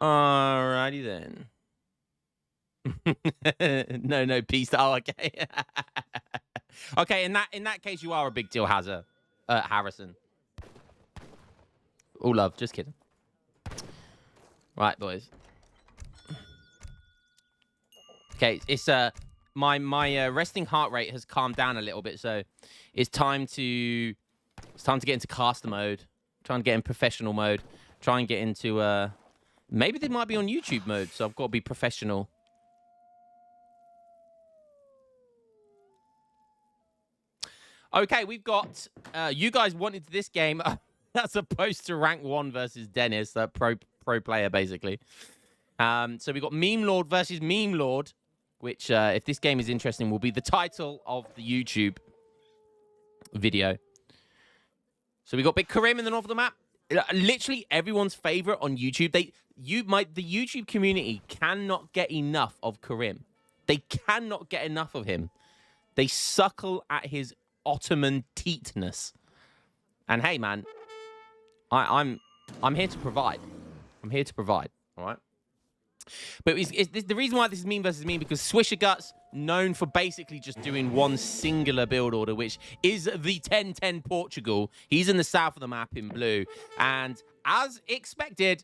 Alrighty then. No, peace. Oh, okay. Okay, in that case, you are a big deal, Harrison. All love, just kidding. Right, boys. Okay, it's my resting heart rate has calmed down a little bit, so it's time to get into caster mode. Try and get in professional mode. Try and get into maybe they might be on YouTube mode, so I've got to be professional. Okay, we've got you guys wanted this game as opposed to rank 1 versus Dennis, that pro player basically. So we got Meme Lord versus Meme Lord, which if this game is interesting will be the title of the YouTube video. So we got Big Karim in the north of the map. Literally everyone's favorite on YouTube. The YouTube community cannot get enough of Karim. They cannot get enough of him. They suckle at his Ottoman teatness. And hey, man, I'm here to provide. I'm here to provide. All right. But the reason why this is meme versus meme because Swisher Guts, known for basically just doing one singular build order, which is the 10-10 Portugal. He's in the south of the map in blue. And as expected,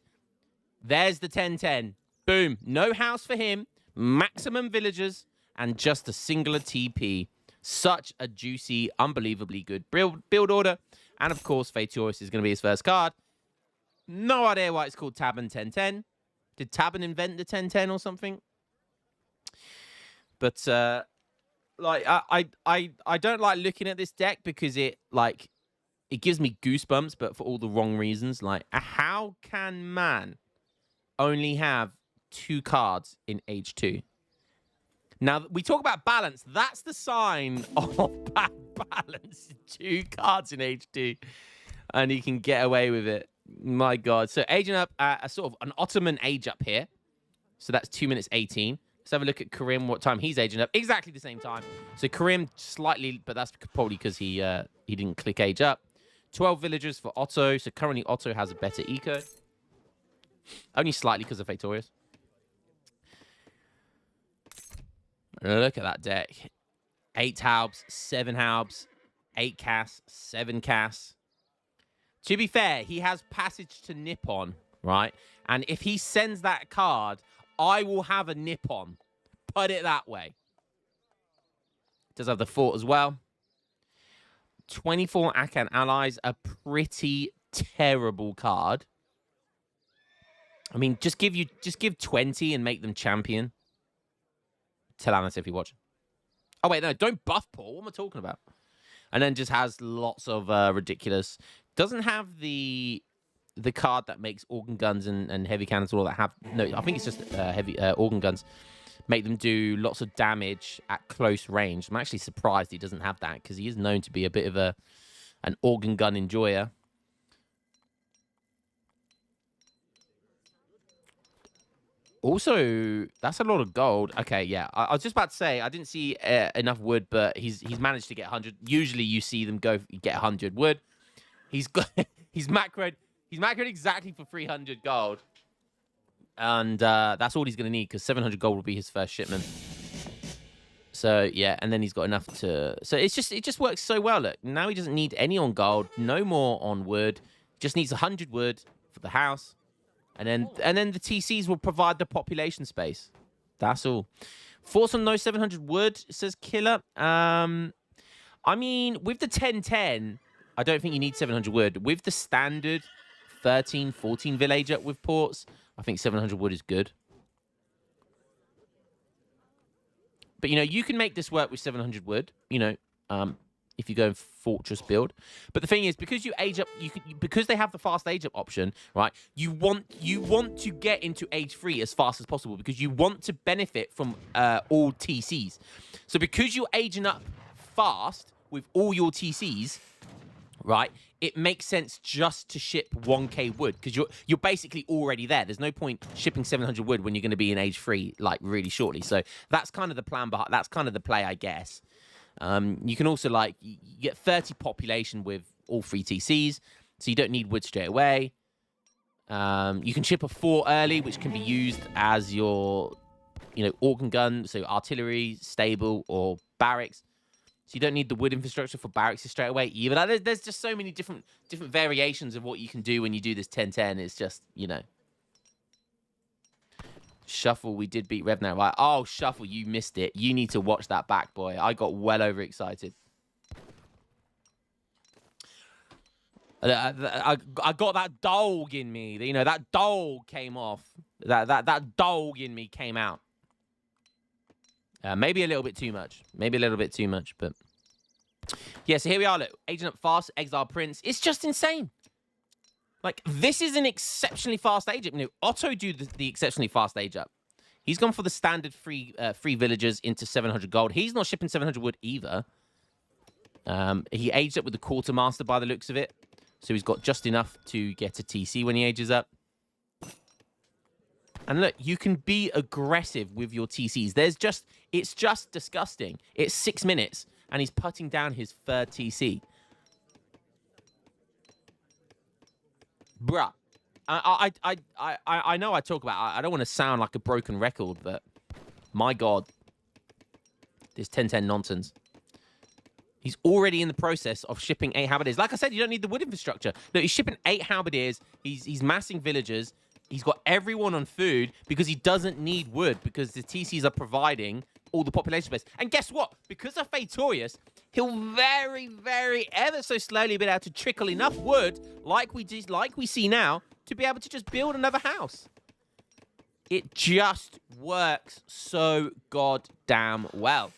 there's the 10-10. Boom. No house for him. Maximum villagers. And just a singular TP. Such a juicy, unbelievably good build order. And of course, Fatorius is going to be his first card. No idea why it's called Tabern 10-10. Did Tabern invent the 10-10 or something? But like I don't like looking at this deck because it gives me goosebumps, but for all the wrong reasons. Like, how can man only have 2 cards in Age 2? Now, we talk about balance. That's the sign of bad balance. 2 cards in Age 2. And he can get away with it. My God. So, aging up a sort of an Ottoman age up here. So, that's 2 minutes 18. Let's have a look at Karim, what time he's aging up. Exactly the same time. So, Karim slightly, but that's probably because he didn't click age up. 12 villagers for Otto. So, currently, Otto has a better eco. Only slightly because of Fatorius. Look at that deck. 8 Haubs, 7 Haubs, 8 Cass, 7 Cass. To be fair, he has Passage to Nippon, right? And if he sends that card, I will have a Nippon. Put it that way. Does have the fort as well. 24 Akan allies, a pretty terrible card. I mean, just give 20 and make them champion. Tell Alice if you're watching. Oh, wait, no, don't buff Paul. What am I talking about? And then just has lots of ridiculous... Doesn't have the card that makes organ guns and heavy cannons all that have... No, I think it's just heavy organ guns. Make them do lots of damage at close range. I'm actually surprised he doesn't have that because he is known to be a bit of an organ gun enjoyer. Also, that's a lot of gold. Okay, yeah. I was just about to say, I didn't see enough wood, but he's managed to get 100. Usually you see them get 100 wood. He's macroed exactly for 300 gold. And that's all he's going to need because 700 gold will be his first shipment. So, yeah, and then he's got enough to... So it just works so well. Look, now he doesn't need any on gold, no more on wood. Just needs 100 wood for the house. And then the TCs will provide the population space. That's all. Force on no 700 wood, says Killer. I mean, with the 10-10, I don't think you need 700 wood. With the standard 13, 14 village up with ports, I think 700 wood is good. But, you know, you can make this work with 700 wood, you know, if you go in fortress build. But the thing is, because you age up, because they have the fast age up option, right? You want to get into age 3 as fast as possible because you want to benefit from all TCs. So because you're aging up fast with all your TCs, right? It makes sense just to ship 1k wood because you're basically already there. There's no point shipping 700 wood when you're going to be in age 3 like really shortly. So that's kind of the plan behind. That's kind of the play, I guess. You can also you get 30 population with all 3 TCs, so you don't need wood straight away. You can ship a fort early, which can be used as your, organ gun, so artillery, stable, or barracks. So you don't need the wood infrastructure for barracks straight away either. Like, there's just so many different variations of what you can do when you do this 10-10. It's just, Shuffle, we did beat Rev now, right? Oh, Shuffle, you missed it. You need to watch that back, boy. I got well overexcited. I got that dog in me. That dog came off. That dog in me came out. Maybe a little bit too much. But yeah, so here we are. Look, Agent Up Fast, Exile Prince. It's just insane. Like, this is an exceptionally fast age up. Otto do the exceptionally fast age up. He's gone for the standard free villagers into 700 gold. He's not shipping 700 wood either. He aged up with the Quartermaster by the looks of it. So he's got just enough to get a TC when he ages up. And look, you can be aggressive with your TCs. It's just disgusting. It's 6 minutes, and he's putting down his third TC. Bruh. I know I talk about I don't want to sound like a broken record, but my God, this 10-10 nonsense. He's already in the process of shipping 8 halberdiers. Like I said, you don't need the wood infrastructure. Look, he's shipping 8 halberdiers. He's massing villagers. He's got everyone on food because he doesn't need wood because the TCs are providing all the population space. And guess what? Because of Fatorius, he'll very, very ever so slowly be able to trickle enough wood like we see now to be able to just build another house. It just works so goddamn well.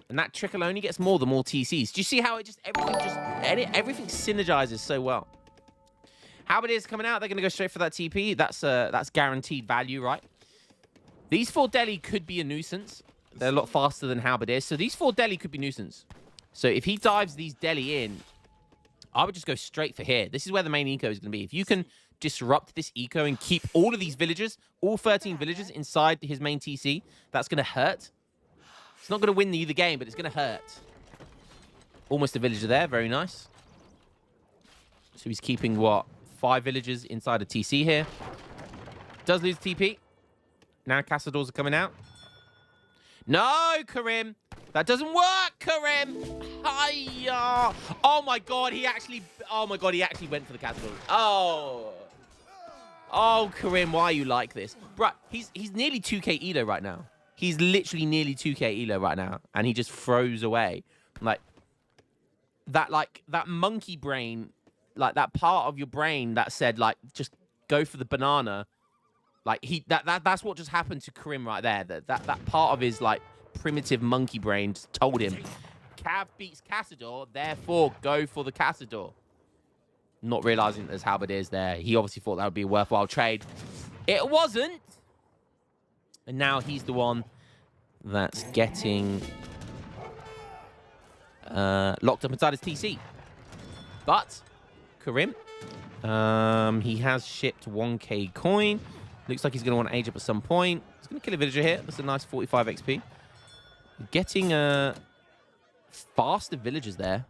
And that trickle only gets more the more TCs. Do you see how everything synergizes so well? Halberdiers coming out, they're going to go straight for that TP. That's guaranteed value, right? These 4 Delhi could be a nuisance. They're a lot faster than Halberdiers. So these 4 Delhi could be nuisance. So if he dives these Delhi in, I would just go straight for here. This is where the main eco is going to be. If you can disrupt this eco and keep all of these villagers, all 13 villagers inside his main TC, that's going to hurt. It's not going to win the game, but it's going to hurt. Almost a villager there. Very nice. So he's keeping, what, 5 villagers inside a TC here. Does lose TP. Now Cassadors are coming out. No, Karim. That doesn't work, Karim. Hiya. Oh my God, he actually went for the Cassadors. Oh, Karim, why are you like this? Bruh, he's nearly 2k elo right now. He's literally nearly 2k elo right now, and he just throws away. Like that monkey brain, like that part of your brain that said, like, just go for the banana. Like, that's what just happened to Karim right there. That part of his, like, primitive monkey brain just told him, Cav beats Cassador, therefore go for the Cassador. Not realizing there's halberdiers there. He obviously thought that would be a worthwhile trade. It wasn't. And now he's the one that's getting locked up inside his TC. But Karim, he has shipped 1k coin. Looks like he's going to want to age up at some point. He's going to kill a villager here. That's a nice 45 XP. Getting faster villagers there.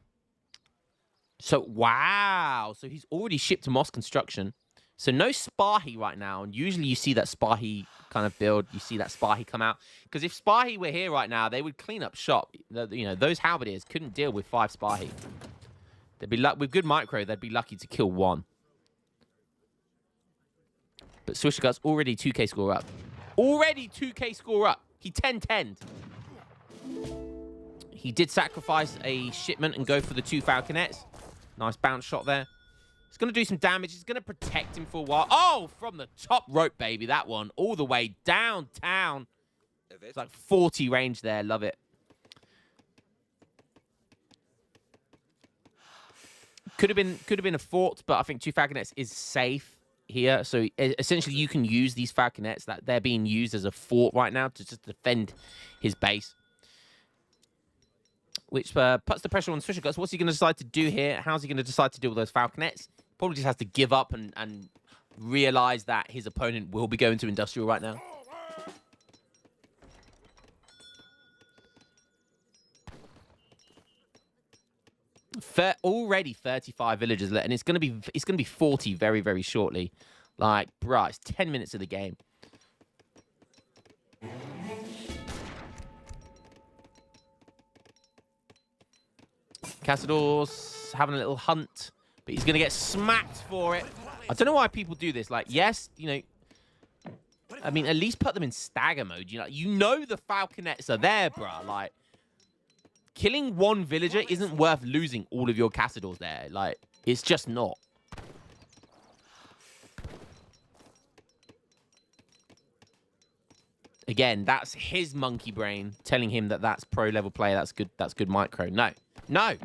So, wow. So he's already shipped Moss Construction. So no Spahi right now. And usually you see that Spahi kind of build. You see that Spahi come out. Because if Spahi were here right now, they would clean up shop. Those halberdiers couldn't deal with 5 Spahi. They'd be with good micro, they'd be lucky to kill 1. But Swishergut's already 2k score up. Already 2k score up. He 10-10'd. He did sacrifice a shipment and go for the 2 Falconets. Nice bounce shot there. He's going to do some damage. He's going to protect him for a while. Oh, from the top rope, baby. That one. All the way downtown. It's like 40 range there. Love it. Could have been a fort, but I think 2 Falconets is safe here. So essentially you can use these Falconets that they're being used as a fort right now to just defend his base. Which puts the pressure on Swisherguts. What's he going to decide to do here? How's he going to decide to deal with those Falconets? Probably just has to give up and realize that his opponent will be going to Industrial right now. Already 35 villagers left, and it's gonna be 40 very, very shortly. Like, bruh, it's 10 minutes of the game. Castador's having a little hunt, but he's gonna get smacked for it. I don't know why people do this. Like, yes, you know, I mean, at least put them in stagger mode. You know the falconets are there, bruh. Like, killing one villager isn't worth losing all of your Castadors there. Like, it's just not. Again, that's his monkey brain telling him that that's pro level play. That's good micro. No.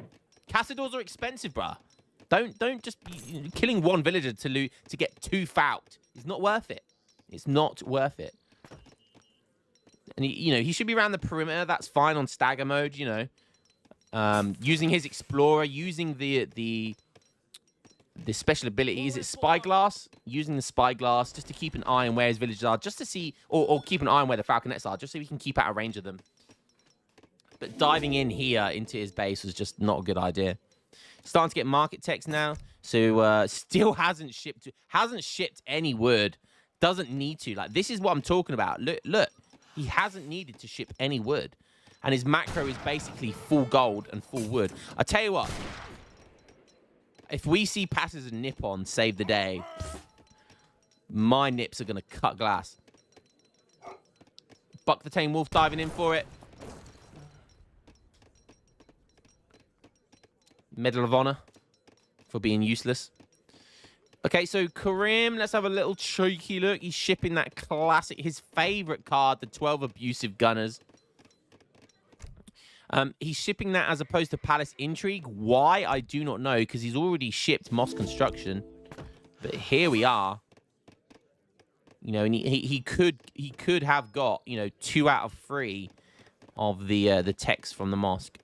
Castadors are expensive, bruh. Don't just killing one villager to get 2 falked. It's not worth it. It's not worth it. And he should be around the perimeter. That's fine on stagger mode. Using his explorer, using the special ability. Is it spyglass? Using the spyglass just to keep an eye on where his villagers are, just to see, or keep an eye on where the falconets are, just so we can keep out of range of them. But diving in here into his base was just not a good idea. Starting to get market text now, so still hasn't shipped any wood. Doesn't need to. Like, this is what I'm talking about. Look, he hasn't needed to ship any wood, and his macro is basically full gold and full wood. I tell you what, if we see passes and Nippon save the day, my nips are gonna cut glass. Buck the Tame Wolf diving in for it. Medal of Honor for being useless. Okay, so Karim, let's have a little cheeky look. He's shipping that classic, his favorite card, the 12 Abusive Gunners. He's shipping that as opposed to Palace Intrigue. Why? I do not know, because he's already shipped Moss Construction. But here we are. And he could have got 2 out of 3 of the text from the mosque.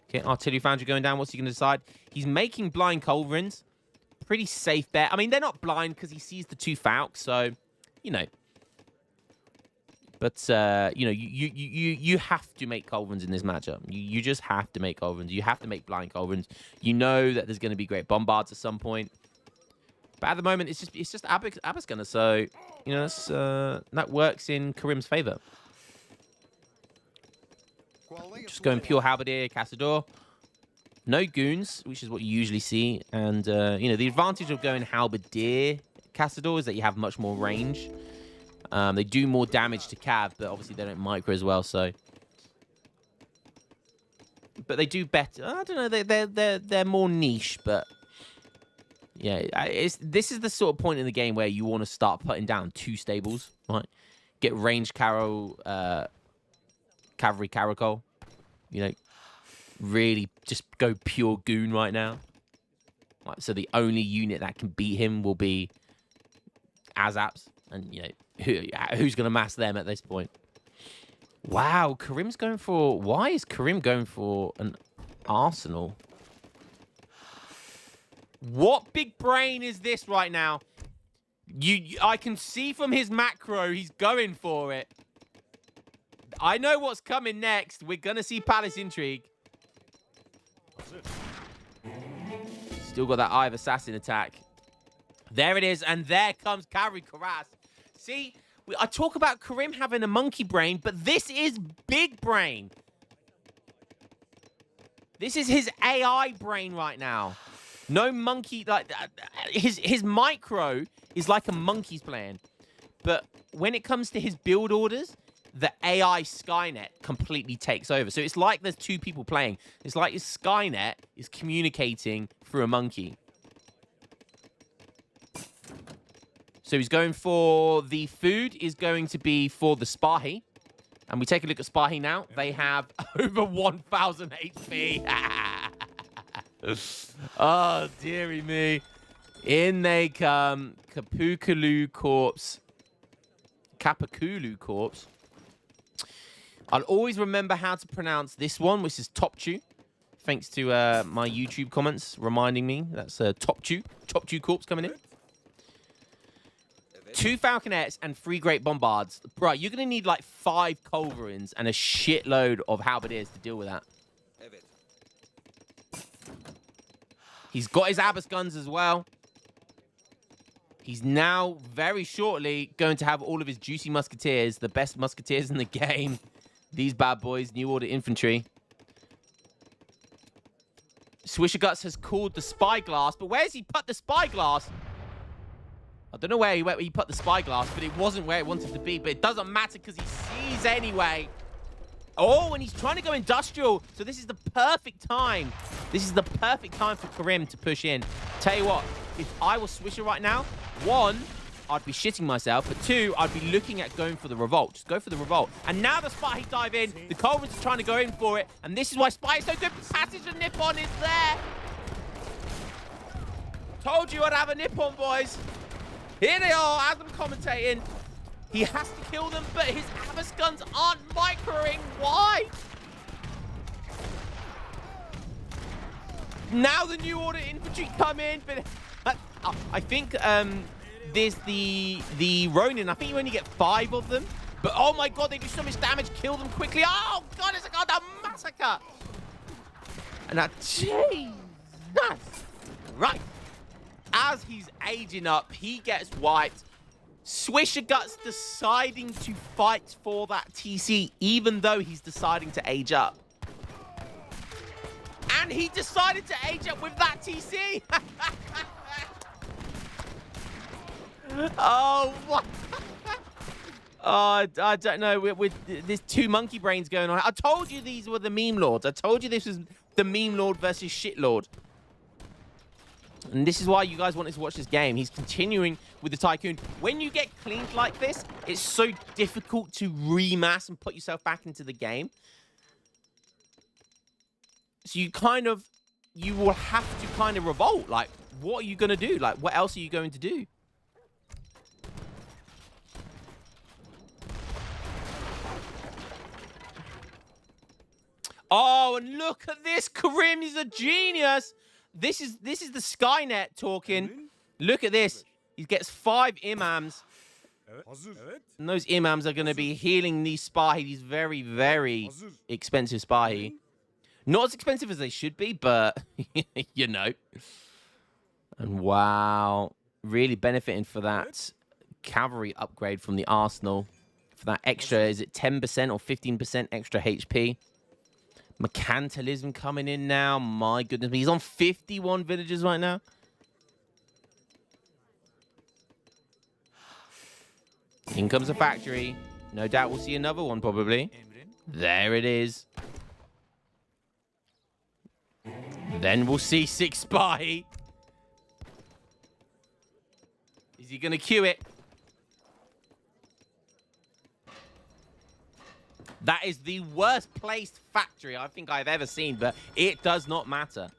Okay, Artillery Foundry going down. What's he going to decide? He's making blind culverins. Pretty safe bet. I mean, they're not blind because he sees the 2 falcons, so But you have to make culverins in this matchup. You just have to make culverins. You have to make blind culverins. You know that there's going to be great bombards at some point. But at the moment, it's just Abbas Gunner. So that works in Karim's favor. Just going pure halberdier, Castador. No goons, which is what you usually see. And, the advantage of going halberdier Castador is that you have much more range. They do more damage to Cav, but obviously they don't micro as well, so... But they do better. I don't know, they're more niche, but... Yeah, this is the sort of point in the game where you want to start putting down 2 stables, right? Get ranged cavalry caracol. Really just go pure goon right now. Right, so the only unit that can beat him will be Azaps. And, who's going to mass them at this point? Wow, Karim's going for... Why is Karim going for an arsenal? What big brain is this right now? I can see from his macro, he's going for it. I know what's coming next. We're going to see Palace Intrigue. Still got that Eye of Assassin attack. There it is, and there comes Cavalry Karas. See, I talk about Karim having a monkey brain, but this is big brain. This is his AI brain right now. No monkey, like, his micro is like a monkey's plan. But when it comes to his build orders, the AI Skynet completely takes over. So it's like there's 2 people playing. It's like his Skynet is communicating through a monkey. So he's going for the food is going to be for the Spahi. And we take a look at Spahi now. They have over 1,000 HP. Oh, dearie me. In they come. Kapukulu Corpse. Kapakulu Corpse. I'll always remember how to pronounce this one, which is Topchu. Thanks to my YouTube comments reminding me. That's Topchu. Topchu Corpse coming in. 2 Falconets and 3 Great Bombards. Bro, you're going to need like 5 Culverins and a shitload of Halberdiers to deal with that. He's got his Abbas guns as well. He's now, very shortly, going to have all of his juicy musketeers, the best musketeers in the game. These bad boys, New Order infantry. Swisher Guts has called the spyglass, but where's he put the spyglass? I don't know where he put the spyglass, but it wasn't where it wanted to be. But it doesn't matter because he sees anyway. Oh, and he's trying to go industrial. So this is the perfect time. This is the perfect time for Kimm to push in. Tell you what, if I was Swisher right now, 1, I'd be shitting myself. But 2, I'd be looking at going for the Revolt. Just go for the Revolt. And now the Spy dive in. The Culverins are trying to go in for it. And this is why Spy is so good. Passage of Nippon is there. Told you I'd have a Nippon, boys. Here they are, as I'm commentating. He has to kill them, but his Abbas guns aren't microing. Why? Now the New Order infantry come in, but I think there's the Ronin. I think you only get 5 of them. But oh my god, they do so much damage. Kill them quickly. Oh god, it's a goddamn massacre. And that, Jesus. Right. As he's aging up, he gets wiped. Swisher Guts deciding to fight for that TC, even though he's deciding to age up. And he decided to age up with that TC. Oh, what? Oh, I don't know. There's 2 monkey brains going on. I told you these were the meme lords. I told you this was the meme lord versus shit lord. And this is why you guys wanted to watch this game. He's continuing with the Tycoon. When you get cleaned like this, it's so difficult to remass and put yourself back into the game. So you will have to kind of revolt. Like, what are you going to do? Like, what else are you going to do? Oh, and look at this. Kimm is a genius. This is the Skynet talking. Look at this. He gets 5 imams. And those imams are going to be healing these Spahi, these very, very expensive Spahi. Not as expensive as they should be, but, you know. And wow. Really benefiting for that cavalry upgrade from the Arsenal. For that extra, is it 10% or 15% extra HP? Mercantilism coming in now. My goodness. He's on 51 villages right now. In comes a factory. No doubt we'll see another one probably. There it is. Then we'll see 6 Spy. Is he going to queue it? That is the worst placed factory I think I've ever seen, but it does not matter.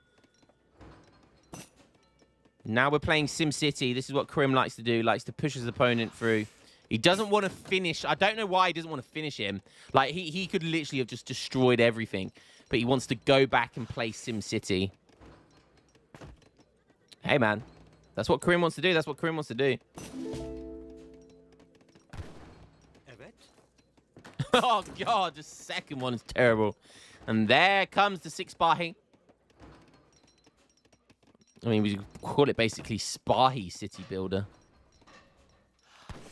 Now we're playing SimCity. This is what Kimm likes to do. Likes to push his opponent through. He doesn't want to finish. I don't know why he doesn't want to finish him. Like, he could literally have just destroyed everything. But he wants to go back and play SimCity. Hey, man. That's what Kimm wants to do. That's what Kimm wants to do. Oh, God. The second one is terrible. And there comes the 6 Spahi. I mean, we call it basically Spahi City Builder.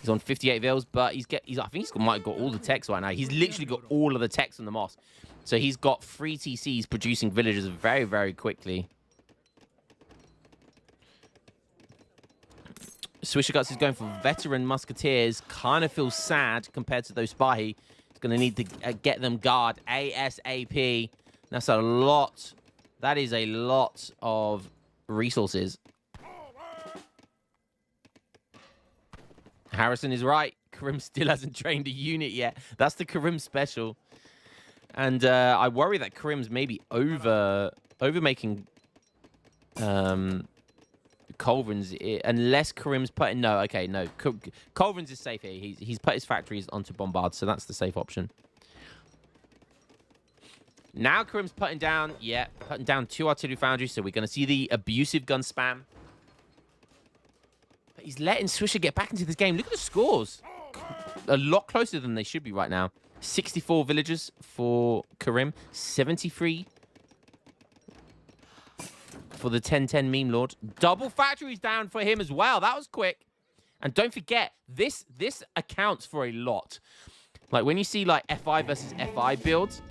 He's on 58 vills, but I think might have got all the techs right now. He's literally got all of the techs on the mosque. So he's got 3 TCs producing villagers very, very quickly. Swisher Guts is going for veteran musketeers. Kind of feels sad compared to those Spahi. He's going to need to get them guard ASAP. That's a lot. That is a lot of resources. Harrison is right. Kimm still hasn't trained a unit yet. That's the Kimm special. And I worry that Kimm's maybe over making Culverins, unless Kimm's putting... No, okay, no. Culverins is safe here. He's put his factories onto Bombard, so that's the safe option. Now Kimm's putting down 2 artillery foundries, so we're going to see the abusive gun spam. But he's letting Swisher get back into this game. Look at the scores. A lot closer than they should be right now. 64 villagers for Kimm. 73 for the 10-10 meme lord. Double factories down for him as well. That was quick. And don't forget, this accounts for a lot. Like when you see like FI versus FI builds,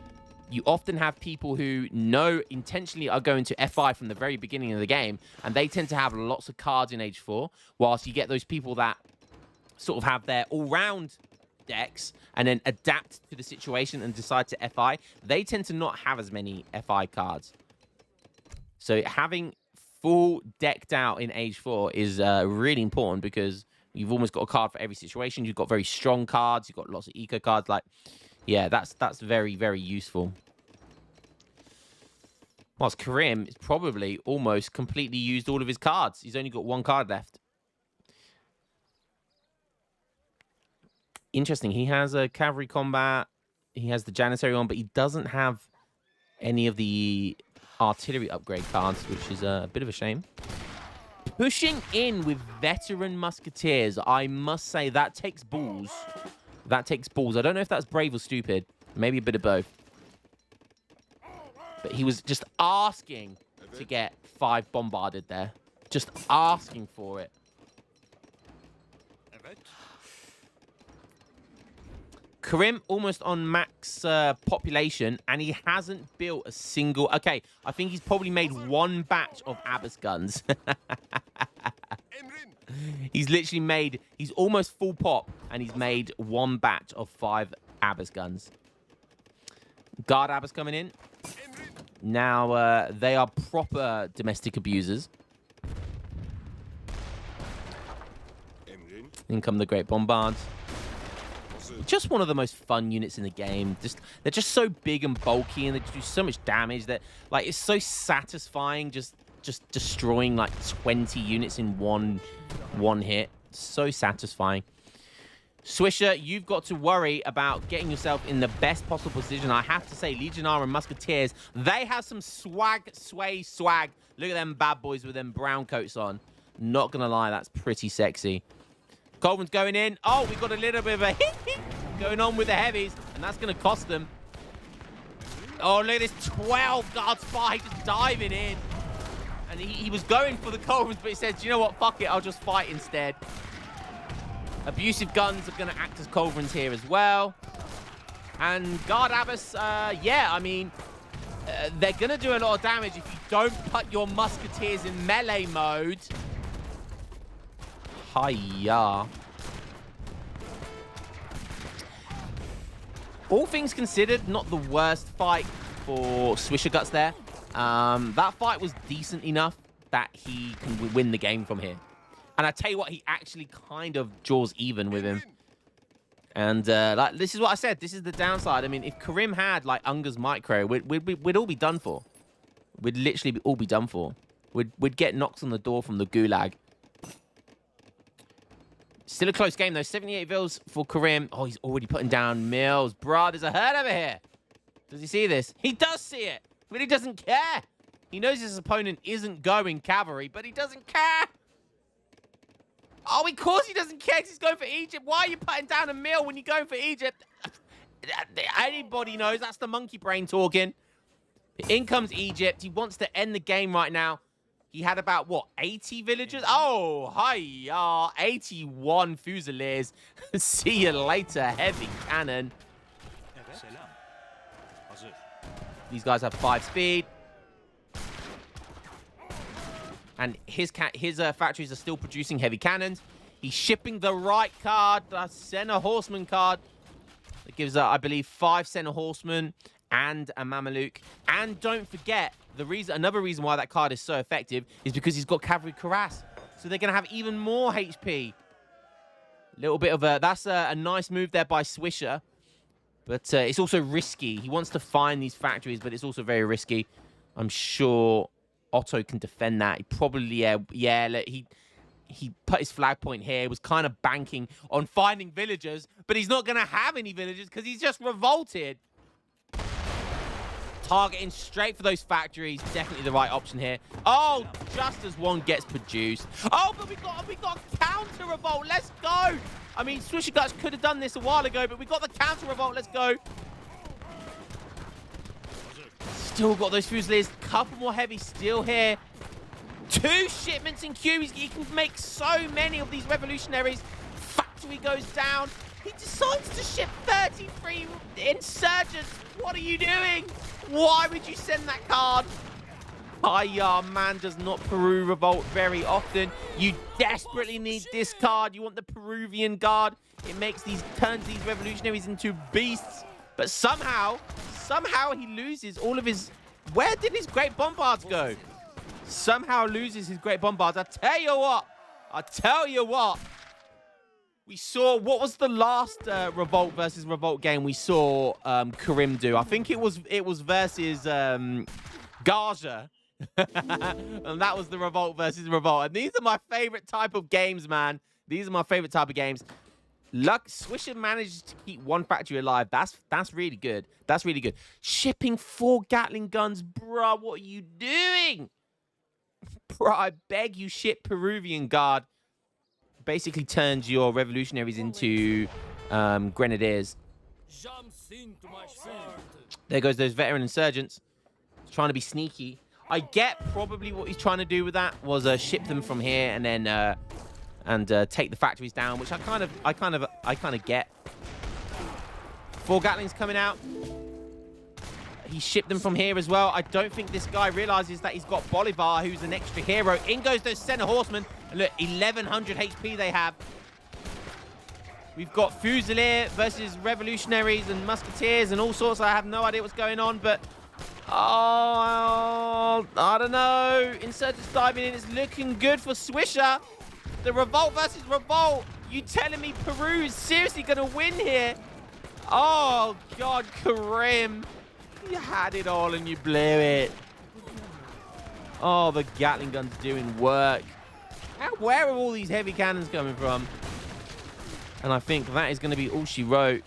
you often have people who know intentionally are going to FI from the very beginning of the game, and they tend to have lots of cards in Age 4, whilst you get those people that sort of have their all-round decks and then adapt to the situation and decide to FI. They tend to not have as many FI cards. So having full decked out in Age 4 is really important because you've almost got a card for every situation. You've got very strong cards. You've got lots of eco cards. Like, yeah, that's very, very useful. Whilst Kimm is probably almost completely used all of his cards. He's only got one card left. Interesting. He has a cavalry combat. He has the janitary on, but he doesn't have any of the artillery upgrade cards, which is a bit of a shame. Pushing in with veteran musketeers, I must say that takes balls. That takes balls. I don't know if that's brave or stupid. Maybe a bit of both. But he was just asking to get 5 bombarded there. Just asking for it. Kimm almost on max population, and he hasn't built a single... Okay, I think he's probably made 1 batch of Abbas guns. He's literally made... He's almost full pop, and he's made 1 batch of 5 Abbas guns. Guard Abbas coming in. Now, they are proper domestic abusers. In come the Great Bombards. Just one of the most fun units in the game. They're just so big and bulky, and they do so much damage that, like, it's so satisfying just destroying like 20 units in one hit. So satisfying. Swisher, you've got to worry about getting yourself in the best possible position. I have to say, Legionnaire and Musketeers, they have some swag. Look at them bad boys with them brown coats on. Not gonna lie, that's pretty sexy. Coleman's going in. Oh, we've got a little bit of a going on with the heavies, and that's going to cost them. Oh, look at this 12 guard spy just diving in. And he was going for the Coleman's, but he said, you know what, fuck it, I'll just fight instead. Abusive guns are going to act as Culverins here as well. And Guard Abbas, yeah, I mean, they're going to do a lot of damage if you don't put your Musketeers in melee mode. Hiya. All things considered, not the worst fight for Swisher Guts there. That fight was decent enough that he can win the game from here. And I tell you what, he actually kind of draws even with him. And like, this is what I said. This is the downside. I mean, if Kimm had like Unger's Micro, we'd all be done for. We'd literally all be done for. We'd get knocks on the door from the Gulag. Still a close game, though. 78 vills for Kimm. Oh, he's already putting down mills. Bruh, there's a herd over here. Does he see this? He does see it, but he doesn't care. He knows his opponent isn't going cavalry, but he doesn't care. Oh, of course he doesn't care. He's going for Egypt. Why are you putting down a mill when you're going for Egypt? Anybody knows. That's the monkey brain talking. In comes Egypt. He wants to end the game right now. He had about, what, 80 villagers? Oh, hi, 81 Fusiliers. See you later, heavy cannon. These guys have 5 speed. And his factories are still producing heavy cannons. He's shipping the right card, the Senna Horseman card. It gives, I believe, 5 Senna Horsemen and a Mameluke. And don't forget, another reason why that card is so effective is because he's got Cavalry Cuirass. So they're going to have even more HP. Little bit of that's a nice move there by Swisher. But it's also risky. He wants to find these factories, but it's also very risky. I'm sure Otto can defend that. He probably, he put his flag point here. He was kind of banking on finding villagers, but he's not going to have any villagers because he's just revolted. Targeting straight for those factories. Definitely the right option here. Oh, just as one gets produced. Oh, but we got counter revolt. Let's go. I mean, Swisher Guts could have done this a while ago, but we got the counter revolt. Let's go. Still got those Fusiliers. Couple more heavy steel here. 2 shipments in queue. He can make so many of these revolutionaries. Factory goes down. He decides to ship 33 insurgents. What are you doing? Why would you send that card? Hiya man does not Peru revolt very often. You desperately need this card. You want the Peruvian guard. It turns these revolutionaries into beasts. But somehow he loses all of his... Where did his great bombards go? Somehow loses his great bombards. I tell you what. We saw, what was the last Revolt versus Revolt game we saw Kimm do? I think it was versus Gaja. And that was the Revolt versus Revolt. And these are my favorite type of games, man. These are my favorite type of games. Swisher managed to keep one factory alive. That's really good. That's really good. Shipping 4 Gatling guns. Bruh, what are you doing? Bruh, I beg you, ship Peruvian guard. Basically turns your revolutionaries into grenadiers. There goes those veteran insurgents. He's trying to be sneaky. I get probably what he's trying to do with that was ship them from here and then take the factories down, which I kind of get. 4 Gatlings coming out. He shipped them from here as well. I don't think this guy realizes that he's got Bolivar, who's an extra hero. In goes those center horsemen. And look, 1100 HP they have. We've got Fusilier versus revolutionaries and musketeers and all sorts. I have no idea what's going on, but oh, I don't know. Insurgents diving in. It's looking good for Swisher. The Revolt versus Revolt. You telling me Peru is seriously going to win here? Oh, God, Kimm. You had it all and you blew it. Oh, the Gatling gun's doing work. Where are all these heavy cannons coming from? And I think that is going to be all she wrote.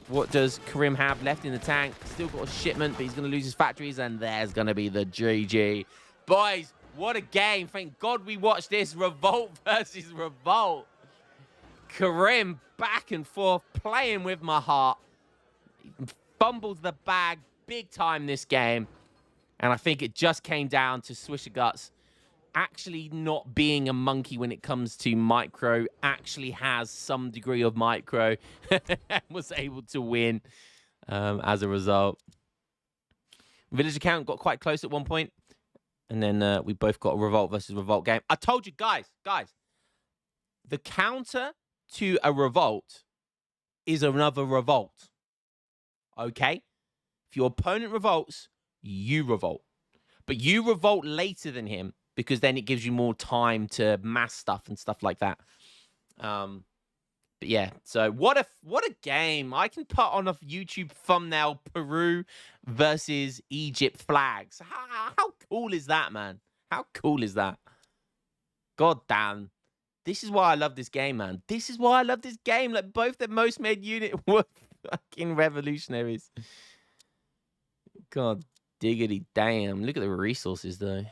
What does Kimm have left in the tank? Still got a shipment, but he's going to lose his factories. And there's going to be the GG. Boys, what a game. Thank God we watched this. Revolt versus Revolt. Kimm back and forth, playing with my heart. Fumbles the bag big time this game. And I think it just came down to Swisher Guts actually not being a monkey when it comes to micro, actually has some degree of micro and was able to win as a result. Village account got quite close at one point, and then we both got a Revolt versus Revolt game. I told you, guys, the counter to a Revolt is another Revolt. Okay? If your opponent revolts, you revolt. But you revolt later than him, because then it gives you more time to mass stuff and stuff like that. But yeah, so what a game. I can put on a YouTube thumbnail Peru versus Egypt flags. How cool is that, man? How cool is that? God damn. This is why I love this game, man. This is why I love this game. Like, both the most made unit were fucking revolutionaries. God diggity damn. Look at the resources, though.